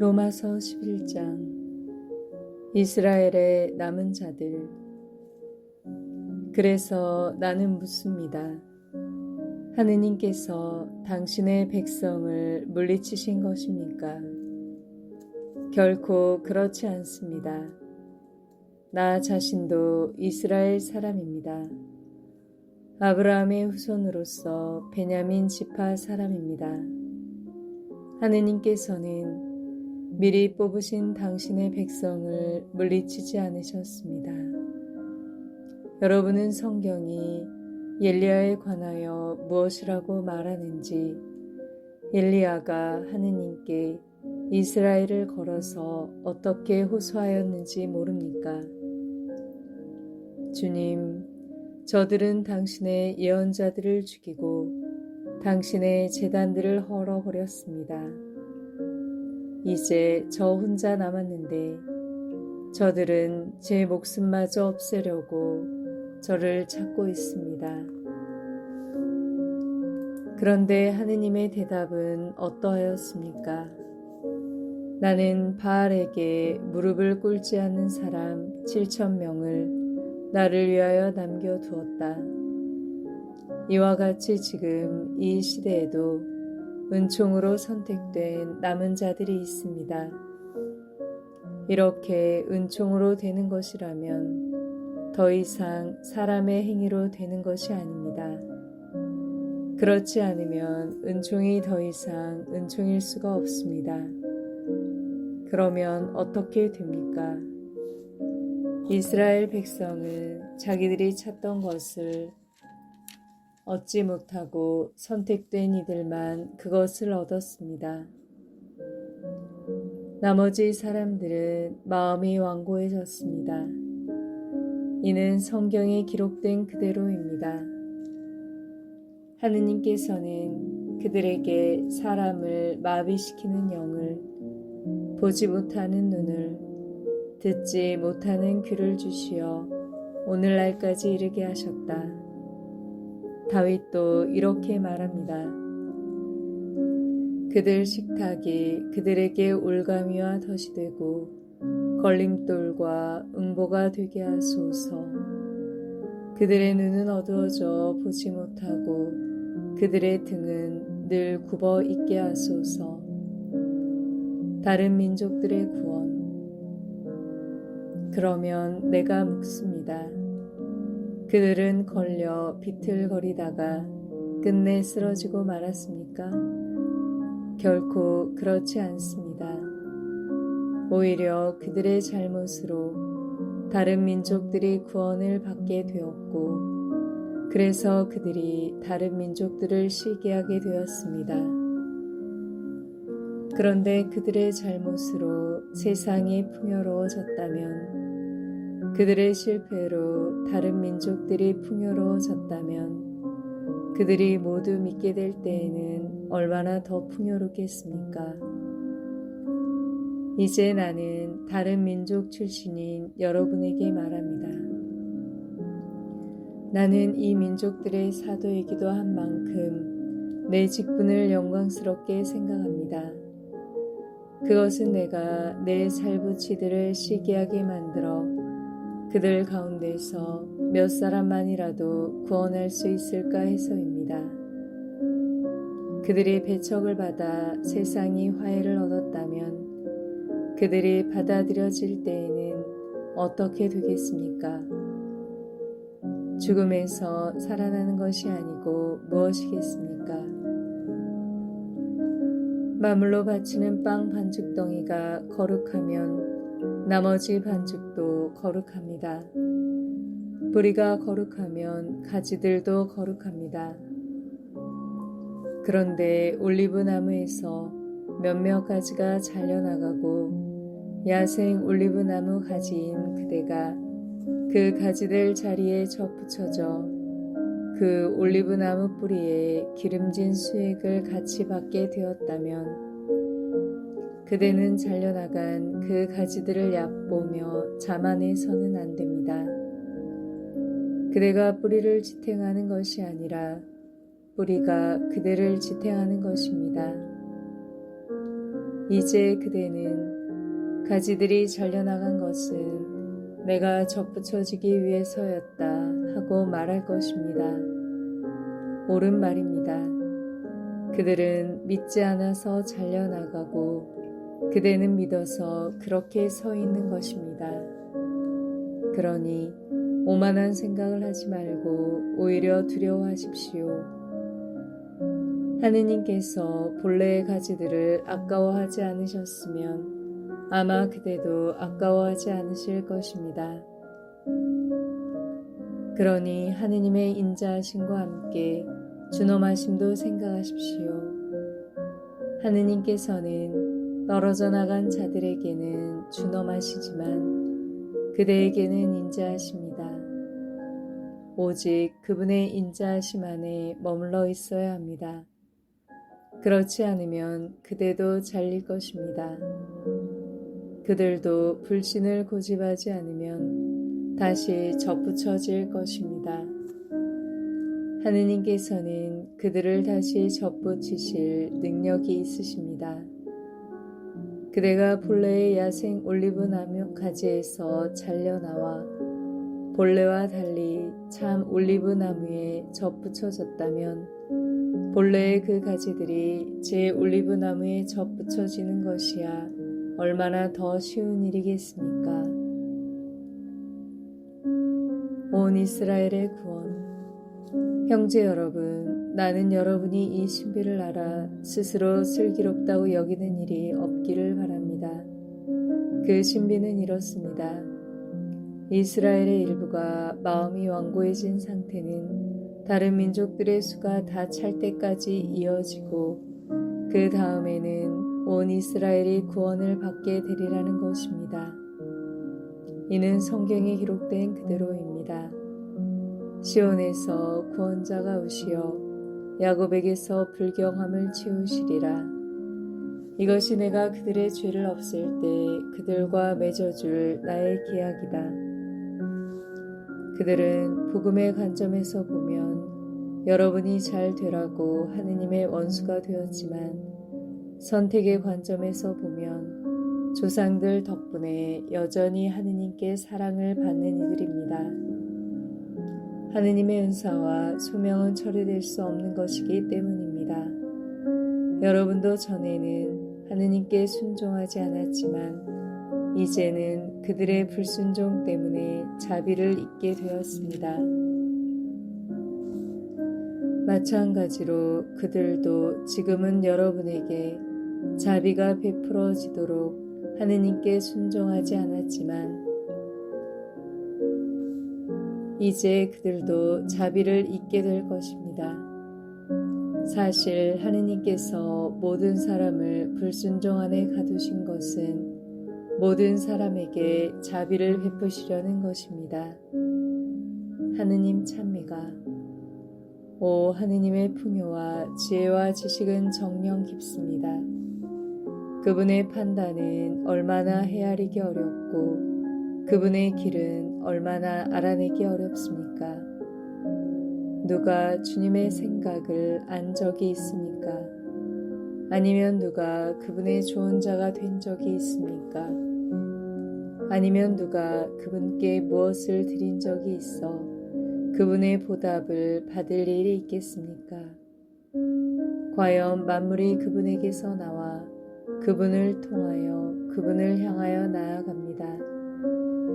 로마서 11장. 이스라엘의 남은 자들. 그래서 나는 묻습니다. 하느님께서 당신의 백성을 물리치신 것입니까? 결코 그렇지 않습니다. 나 자신도 이스라엘 사람입니다. 아브라함의 후손으로서 베냐민 지파 사람입니다. 하느님께서는 미리 뽑으신 당신의 백성을 물리치지 않으셨습니다. 여러분은 성경이 엘리야에 관하여 무엇이라고 말하는지, 엘리야가 하느님께 이스라엘을 걸어서 어떻게 호소하였는지 모릅니까? 주님, 저들은 당신의 예언자들을 죽이고 당신의 제단들을 헐어버렸습니다. 이제 저 혼자 남았는데 저들은 제 목숨마저 없애려고 저를 찾고 있습니다. 그런데 하느님의 대답은 어떠하였습니까? 나는 바알에게 무릎을 꿇지 않는 사람 7,000명을 나를 위하여 남겨두었다. 이와 같이 지금 이 시대에도 은총으로 선택된 남은 자들이 있습니다. 이렇게 은총으로 되는 것이라면 더 이상 사람의 행위로 되는 것이 아닙니다. 그렇지 않으면 은총이 더 이상 은총일 수가 없습니다. 그러면 어떻게 됩니까? 이스라엘 백성은 자기들이 찾던 것을 얻지 못하고 선택된 이들만 그것을 얻었습니다. 나머지 사람들은 마음이 완고해졌습니다. 이는 성경에 기록된 그대로입니다. 하느님께서는 그들에게 사람을 마비시키는 영을, 보지 못하는 눈을, 듣지 못하는 귀를 주시어 오늘날까지 이르게 하셨다. 다윗도 이렇게 말합니다. 그들 식탁이 그들에게 올가미와 덫이 되고 걸림돌과 응보가 되게 하소서. 그들의 눈은 어두워져 보지 못하고 그들의 등은 늘 굽어 있게 하소서. 다른 민족들의 구원. 그러면 내가 묻습니다. 그들은 걸려 비틀거리다가 끝내 쓰러지고 말았습니까? 결코 그렇지 않습니다. 오히려 그들의 잘못으로 다른 민족들이 구원을 받게 되었고, 그래서 그들이 다른 민족들을 시기하게 되었습니다. 그런데 그들의 잘못으로 세상이 풍요로워졌다면, 그들의 실패로 다른 민족들이 풍요로워졌다면 그들이 모두 믿게 될 때에는 얼마나 더 풍요롭겠습니까? 이제 나는 다른 민족 출신인 여러분에게 말합니다. 나는 이 민족들의 사도이기도 한 만큼 내 직분을 영광스럽게 생각합니다. 그것은 내가 내 살부치들을 시기하게 만들어 그들 가운데서 몇 사람만이라도 구원할 수 있을까 해서입니다. 그들이 배척을 받아 세상이 화해를 얻었다면 그들이 받아들여질 때에는 어떻게 되겠습니까? 죽음에서 살아나는 것이 아니고 무엇이겠습니까? 마물로 바치는 빵 반죽덩이가 거룩하면 나머지 반죽도 거룩합니다. 뿌리가 거룩하면 가지들도 거룩합니다. 그런데 올리브 나무에서 몇몇 가지가 잘려나가고 야생 올리브 나무 가지인 그대가 그 가지들 자리에 접붙여져 그 올리브 나무 뿌리에 기름진 수액을 같이 받게 되었다면 그대는 잘려나간 그 가지들을 얕보며 자만해서는 안 됩니다. 그대가 뿌리를 지탱하는 것이 아니라 뿌리가 그대를 지탱하는 것입니다. 이제 그대는 가지들이 잘려나간 것은 내가 접붙여지기 위해서였다 하고 말할 것입니다. 옳은 말입니다. 그들은 믿지 않아서 잘려나가고 그대는 믿어서 그렇게 서 있는 것입니다. 그러니 오만한 생각을 하지 말고 오히려 두려워하십시오. 하느님께서 본래의 가지들을 아까워하지 않으셨으면 아마 그대도 아까워하지 않으실 것입니다. 그러니 하느님의 인자하심과 함께 준엄하심도 생각하십시오. 하느님께서는 떨어져 나간 자들에게는 준엄하시지만 그대에게는 인자하십니다. 오직 그분의 인자하심 안에 머물러 있어야 합니다. 그렇지 않으면 그대도 잘릴 것입니다. 그들도 불신을 고집하지 않으면 다시 접붙여질 것입니다. 하느님께서는 그들을 다시 접붙이실 능력이 있으십니다. 그대가 본래의 야생 올리브나무 가지에서 잘려나와 본래와 달리 참 올리브나무에 접붙여졌다면 본래의 그 가지들이 제 올리브나무에 접붙여지는 것이야 얼마나 더 쉬운 일이겠습니까? 온 이스라엘의 구원. 형제 여러분, 나는 여러분이 이 신비를 알아 스스로 슬기롭다고 여기는 일이 없기를 바랍니다. 그 신비는 이렇습니다. 이스라엘의 일부가 마음이 완고해진 상태는 다른 민족들의 수가 다 찰 때까지 이어지고 그 다음에는 온 이스라엘이 구원을 받게 되리라는 것입니다. 이는 성경에 기록된 그대로입니다. 시온에서 구원자가 오시어 야곱에게서 불경함을 채우시리라. 이것이 내가 그들의 죄를 없앨 때 그들과 맺어줄 나의 계약이다. 그들은 복음의 관점에서 보면 여러분이 잘 되라고 하느님의 원수가 되었지만 선택의 관점에서 보면 조상들 덕분에 여전히 하느님께 사랑을 받는 이들입니다. 하느님의 은사와 소명은 처리될 수 없는 것이기 때문입니다. 여러분도 전에는 하느님께 순종하지 않았지만 이제는 그들의 불순종 때문에 자비를 잊게 되었습니다. 마찬가지로 그들도 지금은 여러분에게 자비가 베풀어지도록 하느님께 순종하지 않았지만 이제 그들도 자비를 잊게 될 것입니다. 사실 하느님께서 모든 사람을 불순종 안에 가두신 것은 모든 사람에게 자비를 베푸시려는 것입니다. 하느님 찬미가. 오 하느님의 풍요와 지혜와 지식은 정녕 깊습니다. 그분의 판단은 얼마나 헤아리기 어렵고 그분의 길은 얼마나 알아내기 어렵습니까? 누가 주님의 생각을 안 적이 있습니까? 아니면 누가 그분의 좋은 자가 된 적이 있습니까? 아니면 누가 그분께 무엇을 드린 적이 있어 그분의 보답을 받을 일이 있겠습니까? 과연 만물이 그분에게서 나와 그분을 통하여 그분을 향하여 나아갑니다.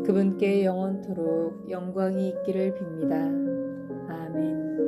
그분께 영원토록 영광이 있기를 빕니다. 아멘.